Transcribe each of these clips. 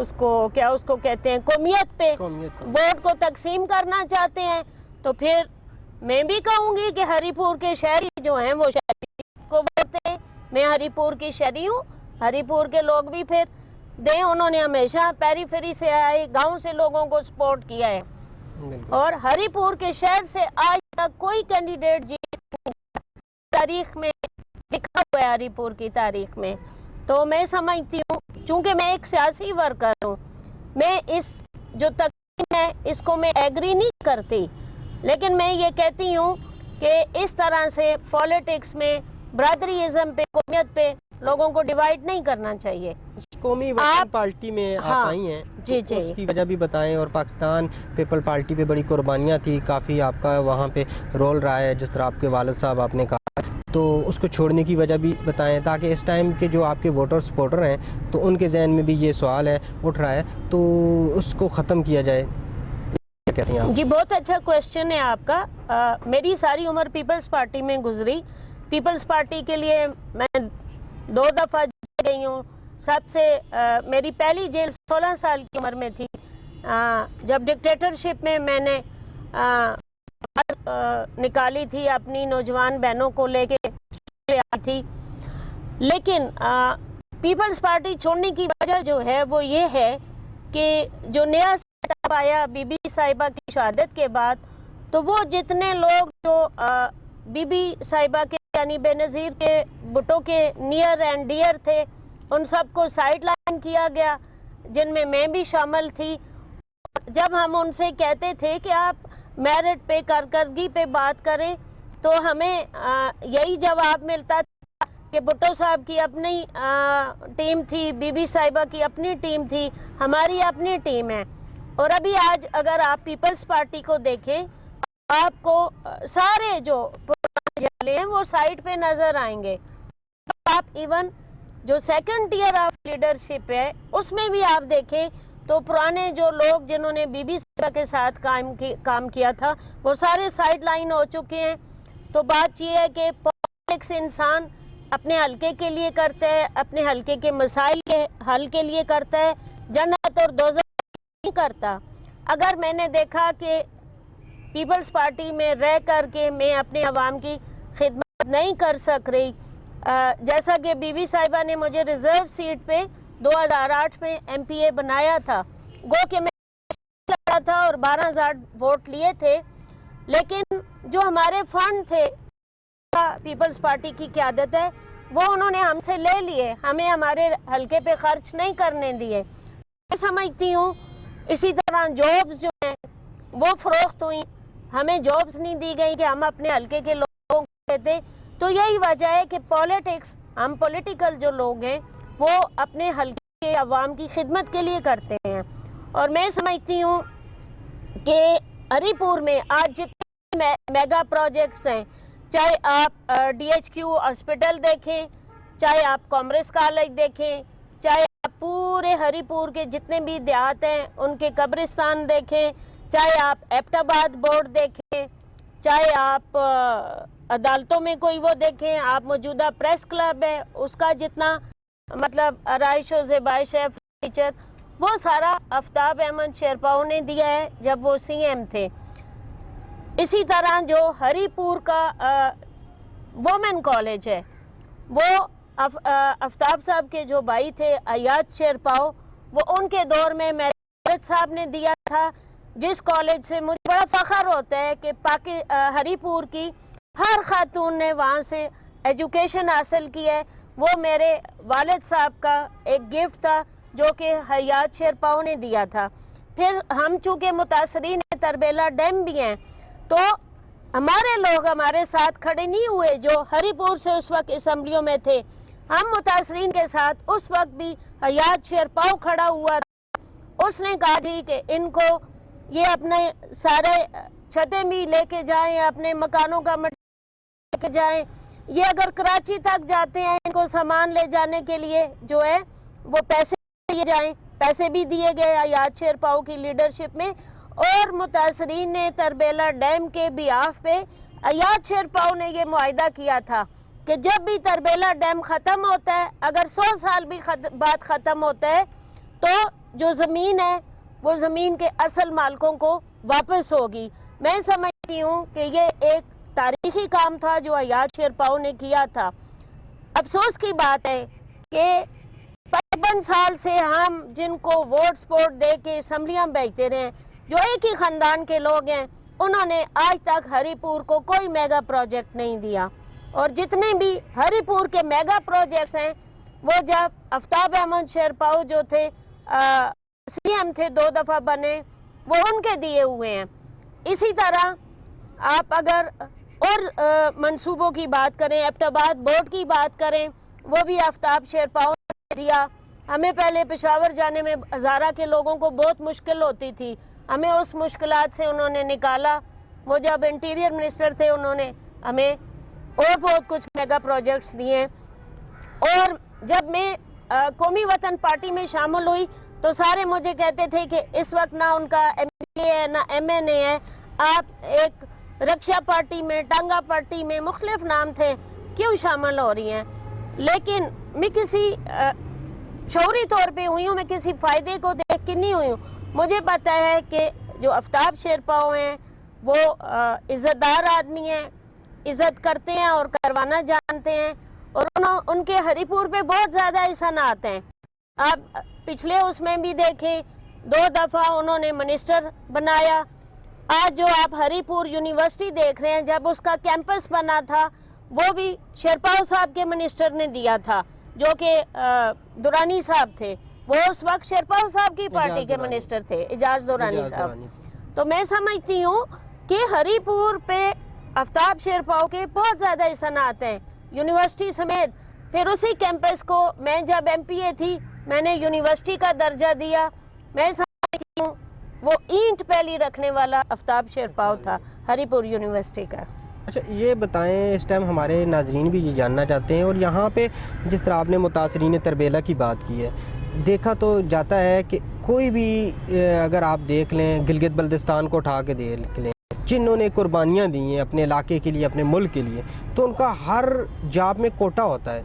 اس کو کہتے ہیں قومیت پہ ووٹ کو تقسیم کرنا چاہتے ہیں، تو پھر میں بھی کہوں گی کہ ہری پور کے شہری جو ہیں وہ شہری کو ووٹ دیں. میں ہری پور کی شہری ہوں، ہری پور کے لوگ بھی پھر دیں. انہوں نے ہمیشہ پیری فیری سے آئے گاؤں سے لوگوں کو سپورٹ کیا ہے، اور ہری پور کے شہر سے آج تک کوئی کینڈیڈیٹ تاریخ میں لکھا ہوا ہے، ہری پور کی تاریخ میں. تو میں سمجھتی ہوں چونکہ میں ایک سیاسی ورکر ہوں، میں اس جو تقسیم ہے اس کو میں ایگری نہیں کرتی، لیکن میں یہ کہتی ہوں کہ اس طرح سے پولیٹکس میں برادری ازم پہ، قومیت پہ لوگوں کو ڈیوائیڈ نہیں کرنا چاہیے. قومی وطن پارٹی میں آپ آئی ہیں، جی اس کی وجہ بھی بتائیں، اور پاکستان پیپل پارٹی پہ بڑی قربانیاں تھی، کافی آپ کا وہاں پہ رول رہا ہے، جس طرح آپ کے والد صاحب آپ نے کہا، تو اس کو چھوڑنے کی وجہ بھی بتائیں تاکہ اس ٹائم کے جو آپ کے ووٹر سپورٹر ہیں تو ان کے ذہن میں بھی یہ سوال ہے اٹھ رہا ہے، تو اس کو ختم کیا جائے. کیا کہتے ہیں آپ؟ جی بہت اچھا کویشچن ہے آپ کا. میری ساری عمر پیپلز پارٹی میں گزری. پیپلز پارٹی کے لیے میں 2 دفعہ گئی ہوں. سب سے میری پہلی جیل 16 سال کی عمر میں تھی، جب ڈکٹیٹرشپ میں میں نے نکالی تھی، اپنی نوجوان بہنوں کو لے کے آئی تھی. لیکن پیپلز پارٹی چھوڑنے کی وجہ جو ہے وہ یہ ہے کہ جو نیا سیٹ اپ آیا بی بی صاحبہ کی شہادت کے بعد، تو وہ جتنے لوگ جو بی بی صاحبہ کے یعنی بے نظیر کے بھٹو کے نیئر اینڈ ڈیئر تھے، ان سب کو سائیڈ لائن کیا گیا، جن میں بھی شامل تھی. جب ہم ان سے کہتے تھے کہ آپ میرٹ پہ، کارکردگی پہ بات کریں، تو ہمیں یہی جواب ملتا تھا کہ بھٹو صاحب کی اپنی ٹیم تھی، بی بی صاحبہ کی اپنی ٹیم تھی، ہماری اپنی ٹیم ہے. اور ابھی آج اگر آپ پیپلز پارٹی کو دیکھیں، آپ کو سارے جو پرانے جھگڑے ہیں وہ سائٹ پہ نظر آئیں گے. آپ ایون جو سیکنڈ ٹیئر آف لیڈرشپ ہے اس میں بھی آپ دیکھیں تو پرانے جو لوگ جنہوں نے بی بی صاحبہ کے ساتھ کام کیا تھا وہ سارے سائیڈ لائن ہو چکے ہیں. تو بات یہ ہے کہ پولیٹکس انسان اپنے حلقے کے لیے کرتا ہے، اپنے حلقے کے مسائل کے حل کے لیے کرتا ہے، جنت اور دوزخ نہیں کرتا. اگر میں نے دیکھا کہ پیپلز پارٹی میں رہ کر کے میں اپنے عوام کی خدمت نہیں کر سک رہی، جیسا کہ بی بی صاحبہ نے مجھے ریزرو سیٹ پہ 2008 میں ایم پی اے بنایا تھا، گو کہ میں لڑا تھا اور 12,000 ووٹ لیے تھے، لیکن جو ہمارے فنڈ تھے پیپلز پارٹی کی قیادت ہے وہ انہوں نے ہم سے لے لیے، ہمیں ہمارے حلقے پہ خرچ نہیں کرنے دیے. میں سمجھتی ہوں اسی طرح جابز جو ہیں وہ فروخت ہوئیں، ہمیں جابز نہیں دی گئی کہ ہم اپنے حلقے کے لوگوں کو دیتے. تو یہی وجہ ہے کہ پولیٹکس، ہم پولیٹیکل جو لوگ ہیں وہ اپنے حلقے کے عوام کی خدمت کے لیے کرتے ہیں. اور میں سمجھتی ہوں کہ ہری پور میں آج جتنے میگا پروجیکٹس ہیں، چاہے آپ ڈی ایچ کیو ہاسپٹل دیکھیں، چاہے آپ کامرس کالج دیکھیں، چاہے آپ پورے ہری پور کے جتنے بھی دیہات ہیں ان کے قبرستان دیکھیں، چاہے آپ ایبٹ آباد بورڈ دیکھیں، چاہے آپ عدالتوں میں کوئی وہ دیکھیں، آپ موجودہ پریس کلب ہے اس کا جتنا مطلب آرائش و زیبائش ہے، فیچر، وہ سارا آفتاب احمد شیرپاؤ نے دیا ہے جب وہ سی ایم تھے. اسی طرح جو ہری پور کا وومن کالج ہے وہ آفتاب صاحب کے جو بھائی تھے ایاد شیرپاؤ، وہ ان کے دور میں میرے والد صاحب نے دیا تھا، جس کالج سے مجھے بڑا فخر ہوتا ہے کہ ہری پور کی ہر خاتون نے وہاں سے ایجوکیشن حاصل کی ہے. وہ میرے والد صاحب کا ایک گفٹ تھا جو کہ ایاد شیرپاؤ نے دیا تھا. پھر ہم چونکہ متاثرین تربیلا ڈیم بھی ہیں، تو ہمارے لوگ ہمارے ساتھ کھڑے نہیں ہوئے جو ہری پور سے اس وقت اسمبلیوں میں تھے. ہم متاثرین کے ساتھ اس وقت بھی ایاد شیرپاؤ کھڑا ہوا تھا. اس نے کہا جی کہ ان کو یہ اپنے سارے چھتیں بھی لے کے جائیں، اپنے مکانوں کا لے کے جائیں، یہ اگر کراچی تک جاتے ہیں ان کو سامان لے جانے کے لیے جو ہے وہ پیسے دیے جائیں. پیسے بھی دیے گئے ایاد شیرپاؤ کی لیڈرشپ میں. اور متاثرین نے تربیلا ڈیم کے بیاف پہ ایاد شیرپاؤ نے یہ معاہدہ کیا تھا کہ جب بھی تربیلا ڈیم ختم ہوتا ہے، اگر 100 سال بھی بعد ختم ہوتا ہے، تو جو زمین ہے وہ زمین کے اصل مالکوں کو واپس ہوگی. میں سمجھتی ہوں کہ یہ ایک تاریخی کام تھا جو ایاز شیرپاؤ نے کیا تھا. افسوس کی بات ہے کہ 55 سال سے ہم جن کو ووٹ سپورٹ دے کے اسمبلیاں بھیجتے رہے ہیں, جو ایک ہی خاندان کے لوگ ہیں, انہوں نے آج تک ہری پور کو کوئی میگا پروجیکٹ نہیں دیا. اور جتنے بھی ہری پور کے میگا پروجیکٹس ہیں وہ جب آفتاب احمد شیرپاؤ جو تھے سی ایم تھے 2 دفعہ بنے, وہ ان کے دیے ہوئے ہیں. اسی طرح آپ اگر اور منصوبوں کی بات کریں, ایبٹ آباد بورڈ کی بات کریں, وہ بھی آفتاب شیرپاؤ نے دیا. ہمیں پہلے پشاور جانے میں ہزارہ کے لوگوں کو بہت مشکل ہوتی تھی, ہمیں اس مشکلات سے انہوں نے نکالا. وہ جب انٹیریئر منسٹر تھے انہوں نے ہمیں اور بہت کچھ میگا پروجیکٹس دیے. اور جب میں قومی وطن پارٹی میں شامل ہوئی تو سارے مجھے کہتے تھے کہ اس وقت نہ ان کا ایم پی اے ہے نہ ایم این اے ہے, آپ ایک رکشا پارٹی میں, ٹانگا پارٹی میں, مختلف نام تھے, کیوں شامل ہو رہی ہیں. لیکن میں کسی شعوری طور پہ ہوئی ہوں, میں کسی فائدے کو دیکھ کے نہیں ہوئی ہوں. مجھے پتہ ہے کہ جو آفتاب شیرپاؤ ہیں وہ عزت دار آدمی ہیں, عزت کرتے ہیں اور کروانا جانتے ہیں, اور ان کے ہری پور پہ بہت زیادہ احسانات ہیں. آپ پچھلے اس میں بھی دیکھیں 2 دفعہ انہوں نے منسٹر بنایا. آج جو آپ ہری پور یونیورسٹی دیکھ رہے ہیں, جب اس کا کیمپس بنا تھا وہ بھی شیرپاؤ صاحب کے منسٹر نے دیا تھا, جو کہ دورانی صاحب تھے. وہ اس وقت شیرپاؤ صاحب کی پارٹی کے منسٹر تھے, اعجاز دورانی صاحب. تو میں سمجھتی ہوں کہ ہری پور پہ آفتاب شیرپاؤ کے بہت زیادہ احسانات ہیں, یونیورسٹی سمیت. پھر اسی کیمپس کو میں جب ایم پی اے تھی میں نے یونیورسٹی کا درجہ دیا. میں سمجھتی ہوں وہ اینٹ پہلی رکھنے والا آفتاب شیرپاؤ تھا ہری پور یونیورسٹی کا. اچھا یہ بتائیں, اس ٹائم ہمارے ناظرین بھی یہ جاننا چاہتے ہیں, اور یہاں پہ جس طرح آپ نے متاثرین تربیلا کی بات کی ہے, دیکھا تو جاتا ہے کہ کوئی بھی اگر آپ دیکھ لیں گلگت بلتستان کو اٹھا کے دیکھ لیں, جنہوں نے قربانیاں دی ہیں اپنے علاقے کے لیے, اپنے ملک کے لیے, تو ان کا ہر جاب میں کوٹا ہوتا ہے.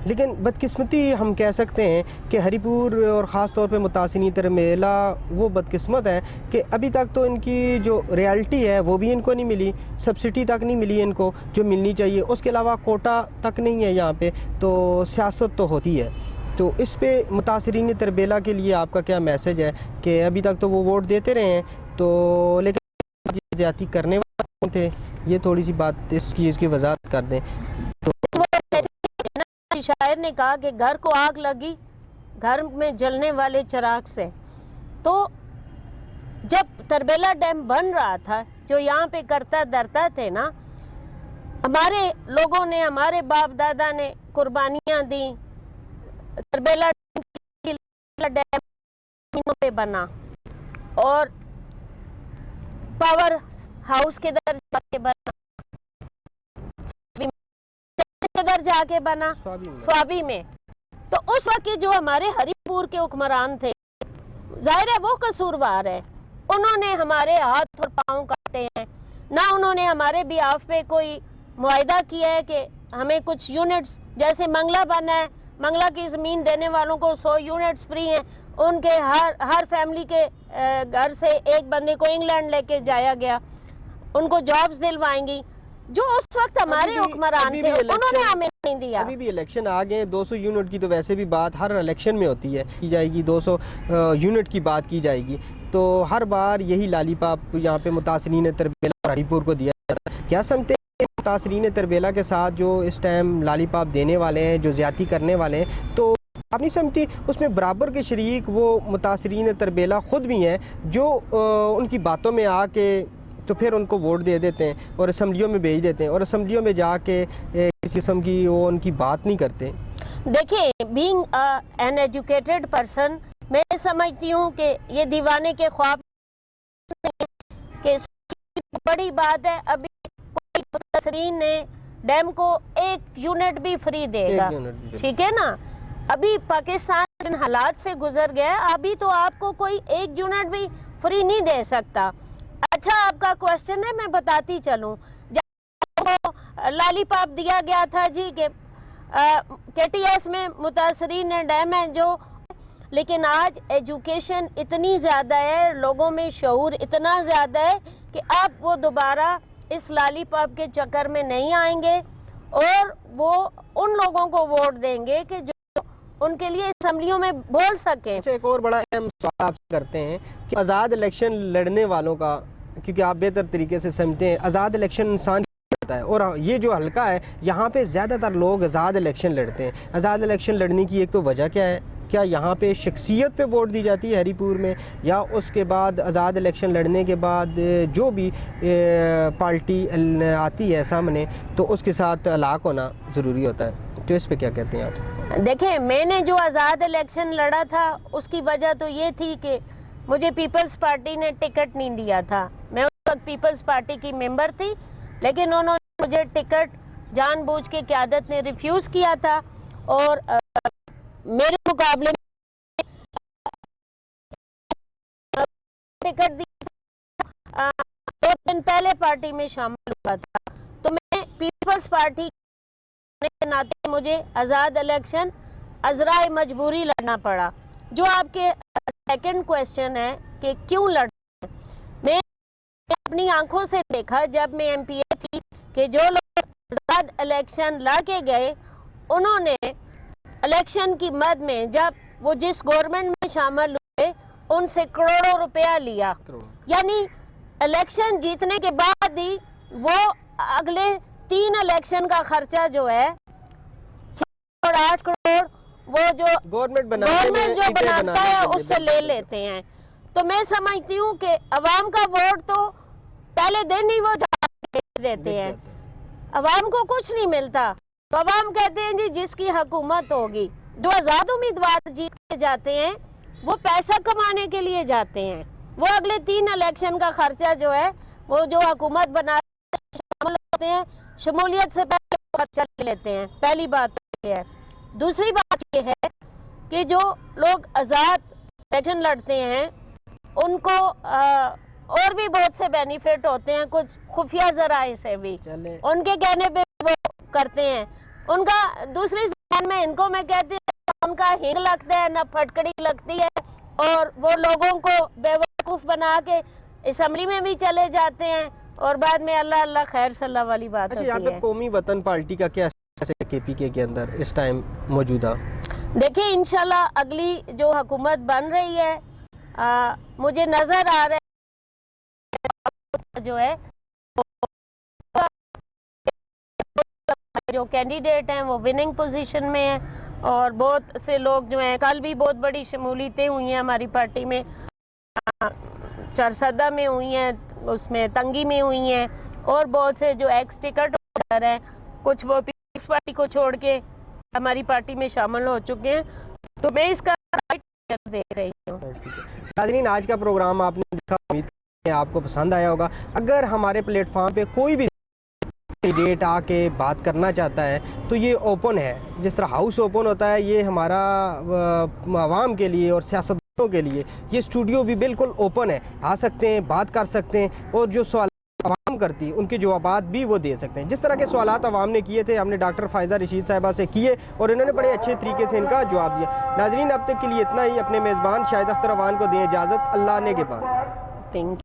لیکن بدقسمتی ہم کہہ سکتے ہیں کہ ہری پور اور خاص طور پہ متاثرین تربیلا وہ بدقسمت ہیں کہ ابھی تک تو ان کی جو ریالٹی ہے وہ بھی ان کو نہیں ملی, سبسڈی تک نہیں ملی ان کو جو ملنی چاہیے, اس کے علاوہ کوٹا تک نہیں ہے یہاں پہ. تو سیاست تو ہوتی ہے, تو اس پہ متاثرین تربیلا کے لیے آپ کا کیا میسج ہے کہ ابھی تک تو وہ ووٹ دیتے رہے ہیں, تو لیکن زیادتی کرنے والے کون تھے, یہ تھوڑی سی بات اس چیز کی وضاحت کر دیں. شاعر نے کہا کہ گھر کو آگ لگی گھر میں جلنے والے چراغ سے. تو جب تربیلا ڈیم بن رہا تھا, جو یہاں پہ کرتا درتا تھے نا, ہمارے لوگوں نے, ہمارے باپ دادا نے قربانیاں دی. تربیلا ڈیم پہ بنا اور پاور ہاؤس کے در جا کے بنا سوابی میں. تو اس وقت جو ہمارے ہری پور کے حکمران تھے, ظاہر ہے وہ قصوروار ہے, انہوں نے ہمارے ہاتھ اور پاؤں کاٹے ہیں. نہ انہوں نے ہمارے بیاف پہ کوئی معاہدہ کیا ہے کہ ہمیں کچھ یونٹس, جیسے منگلہ بنا ہے, منگلہ کی زمین دینے والوں کو 100 یونٹس فری ہیں, ان کے ہر فیملی کے گھر سے ایک بندے کو انگلینڈ لے کے جایا گیا, ان کو جابز دلوائیں گی. جو اس وقت ہمارے حکمران تھے انہوں نے ہمیں نہیں دیا. ابھی بھی الیکشن آ گئے, 200 یونٹ کی تو ویسے بھی بات ہر الیکشن میں ہوتی ہے, کی جائے گی 200 یونٹ کی بات کی جائے گی, تو ہر بار یہی لالی پاپ یہاں پہ متاثرین تربیلا اور ہری پور کو دیا جاتا ہے. کیا سمجھتے ہیں متاثرین تربیلا کے ساتھ جو اس ٹائم لالی پاپ دینے والے ہیں, جو زیادتی کرنے والے ہیں, تو آپ نہیں سمجھتی اس میں برابر کے شریک وہ متاثرین تربیلا خود بھی ہیں جو ان کی باتوں میں آ کے تو پھر ان کو ووٹ دے دیتے ہیں اور اسمبلیوں میں بھیج دیتے ہیں, اور اسمبلیوں میں جا کے کسی قسم کی وہ ان کی بات نہیں کرتے. دیکھیں, بینگ این ایجوکیٹڈ پرسن, میں سمجھتی ہوں کہ یہ دیوانے کے خواب کہ بڑی بات ہے. ابھی کوئی متاثرین نے ڈیم کو 1 یونٹ بھی فری دے گا, ٹھیک ہے نا. ابھی پاکستان جن حالات سے گزر گیا, ابھی تو آپ کو کوئی 1 یونٹ بھی فری نہیں دے سکتا. اچھا آپ کا کوشچن ہے, میں بتاتی چلوں. جب لالی پاپ دیا گیا تھا جی کہ کے ٹی ایس میں متاثرین ڈیم ہیں جو لیکن آج ایجوکیشن اتنی زیادہ ہے, لوگوں میں شعور اتنا زیادہ ہے کہ اب وہ دوبارہ اس لالی پاپ کے چکر میں نہیں آئیں گے اور وہ ان لوگوں کو ووٹ دیں گے کہ جو ان کے لیے اسمبلیوں میں بول سکیں. ایک اور بڑا اہم سوال آپ سے کرتے ہیں کہ آزاد الیکشن لڑنے والوں کا, کیونکہ آپ بہتر طریقے سے سمجھتے ہیں آزاد الیکشن انسان ہے, اور یہ جو حلقہ ہے یہاں پہ زیادہ تر لوگ آزاد الیکشن لڑتے ہیں. آزاد الیکشن لڑنے کی ایک تو وجہ کیا ہے؟ کیا یہاں پہ شخصیت پہ ووٹ دی جاتی ہے ہری پور میں, یا اس کے بعد آزاد الیکشن لڑنے کے بعد جو بھی پارٹی آتی ہے سامنے تو اس کے ساتھ علاق ہونا ضروری ہوتا ہے؟ تو اس پہ کیا کہتے ہیں آپ؟ دیکھیں, میں نے جو آزاد الیکشن لڑا تھا اس کی وجہ تو یہ تھی کہ مجھے پیپلز پارٹی نے ٹکٹ نہیں دیا تھا. میں اس وقت پیپلز پارٹی کی ممبر تھی, لیکن انہوں نے مجھے ٹکٹ جان بوجھ کے قیادت نے ریفیوز کیا تھا اور میرے مقابلے میں ٹکٹ دیا, 2 دن پہلے پارٹی میں شامل ہوا تھا. تو میں پیپلز پارٹی کے ناطے مجھے آزاد الیکشن ازرائے مجبوری لڑنا پڑا. جو آپ کے سیکنڈ کویسچن ہے کہ کیوں لڑنا, میں اپنی آنکھوں سے دیکھا جب میں ایم پی اے تھی کہ جو لوگ آزاد الیکشن لڑ کے گئے انہوں نے الیکشن کی مد میں جب وہ جس گورنمنٹ میں شامل ہوئے ان سے کروڑوں روپیہ لیا. یعنی الیکشن جیتنے کے بعد ہی وہ اگلے 3 الیکشن کا خرچہ جو ہے 6 اور 8 کروڑ وہ جو گورنمنٹ جو بناتا ہے اس سے لے لیتے ہیں. تو میں سمجھتی ہوں کہ عوام کا ووٹ تو پہلے دن ہی وہ دیتے ہیں, عوام کو کچھ نہیں ملتا. تو عوام کہتے ہیں جی جس کی حکومت ہوگی. جو آزاد امیدوار جیت کے جاتے ہیں وہ پیسہ کمانے کے لیے جاتے ہیں, وہ اگلے 3 الیکشن کا خرچہ جو ہے وہ جو حکومت بنا شامل ہوتے ہیں شمولیت سے پہلے خرچہ لے لیتے ہیں. پہلی بات یہ ہے. دوسری بات یہ ہے کہ جو لوگ آزاد الیکشن لڑتے ہیں ان کو اور بھی بہت سے بینیفٹ ہوتے ہیں, کچھ خفیہ ذرائع سے بھی ان کے کہنے پہ وہ کرتے ہیں. ان کا دوسری زبان میں ان کو میں کہتی ہوں ان کا ہینگ لگتا ہے نہ پھٹکڑی لگتی ہے, اور وہ لوگوں کو بے وقوف بنا کے اسمبلی میں بھی چلے جاتے ہیں اور بعد میں اللہ اللہ خیر صلی اللہ والی بات ہوتی ہے. یہاں پہ قومی وطن پارٹی کا کیا کے پی کے اندر اس ٹائم موجودہ؟ دیکھیں انشاءاللہ اگلی جو حکومت بن رہی ہے مجھے نظر آ رہا ہے جو ہے جو کینڈیڈیٹ ہیں وہ وننگ پوزیشن میں ہیں, اور بہت سے لوگ جو ہیں کل بھی بہت بڑی شمولیتیں ہوئی ہیں ہماری پارٹی میں, چرسدہ میں ہوئی ہیں, اس میں تنگی میں ہوئی ہیں, اور بہت سے جو ایکس ٹکٹ ہولڈر ہیں کچھ وہ پیپلز پارٹی کو چھوڑ کے ہماری پارٹی میں شامل ہو چکے ہیں. تو میں اس کا دیکھ رہی ہوں. ناظرین, آج کا پروگرام آپ نے دیکھا, امید کرتے ہیں آپ کو پسند آیا ہوگا. اگر ہمارے پلیٹ فارم پہ کوئی بھی کینڈیڈیٹ آ کے بات کرنا چاہتا ہے تو یہ اوپن ہے, جس طرح ہاؤس اوپن ہوتا ہے یہ ہمارا عوام کے لیے اور سیاستدانوں کے لیے یہ اسٹوڈیو بھی بالکل اوپن ہے. آ سکتے ہیں, بات کر سکتے ہیں, اور جو سوالات عوام کرتی ہے ان کے جوابات بھی وہ دے سکتے ہیں. جس طرح کے سوالات عوام نے کیے تھے ہم نے ڈاکٹر فائزہ رشید صاحبہ سے کیے اور انہوں نے بڑے اچھے طریقے سے ان کا جواب دیا. ناظرین, اب تک کے لیے اتنا ہی. اپنے میزبان شاہد اختر اوان کو دیں اجازت. اللہ نے کے بعد. Thank you.